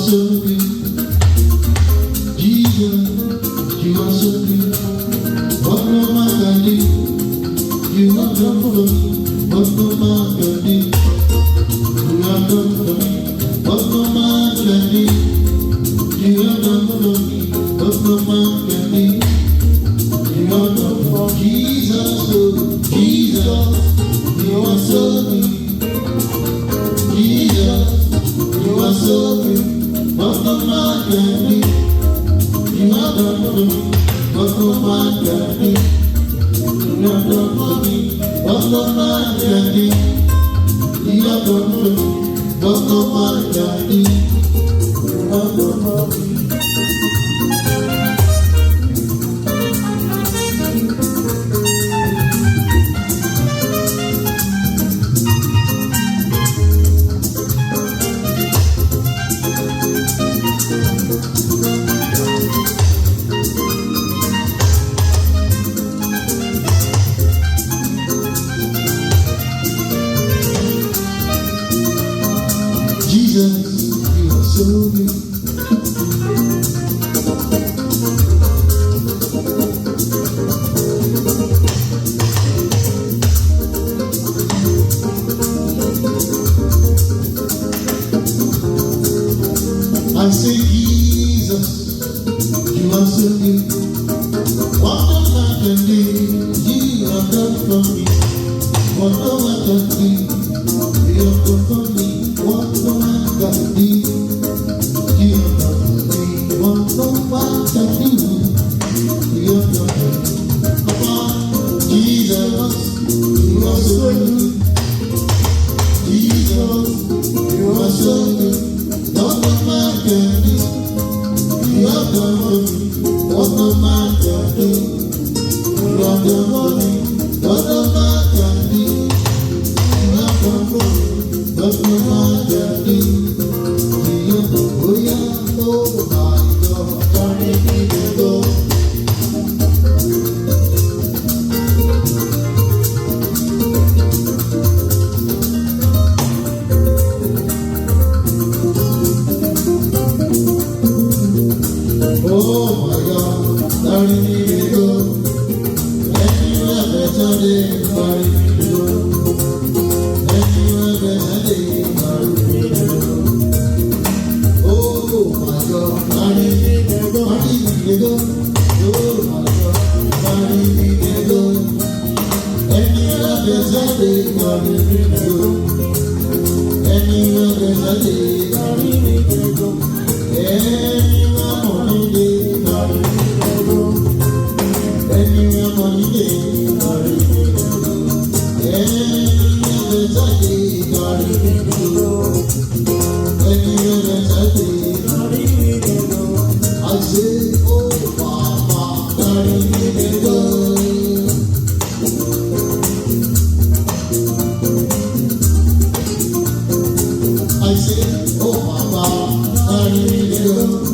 so good. Jesus, you are so good. What no man can do, you have done for me. What no man can do, you have done for me. What no man can do, you have done for me. What no man can do, you have done for me. Jesus, oh Jesus, you are so good. Jesus, you are so good. What no man can do, you have done for me. What no man can do, you have done for me. What no man can do, you have done for me. What no man can do, you have done for me. Jesus, you are so good. I say, Jesus, you are so good. What no man can do, you have done for me. What no man can do, you have done for me. What no man can do, you have done for me. What no man can do, you have done for me. Come on, Jesus, you are so good. Jesus, you are so good. What no man can do, you have done for me. What no man can do, you have done for me. What no man can do, you have done for me. What no man can do, you have done for me. Oh my God, carry me to go. Oh my God, carry me to go. Anywhere better day, carry me to go. Anywhere better day, carry me to go. Oh my God, carry me to go. Carry me to go. Oh my God, carry me to go. Anywhere better day, carry me to go. Anywhere better day, carry me to go. Anywhere morning day, carry me to go. Anywhere morning day, carry me to go. Anywhere better day, carry me to go. Anywhere better day, carry me to go. I say, oh Papa, carry me to go. I say, oh Papa, carry me to go.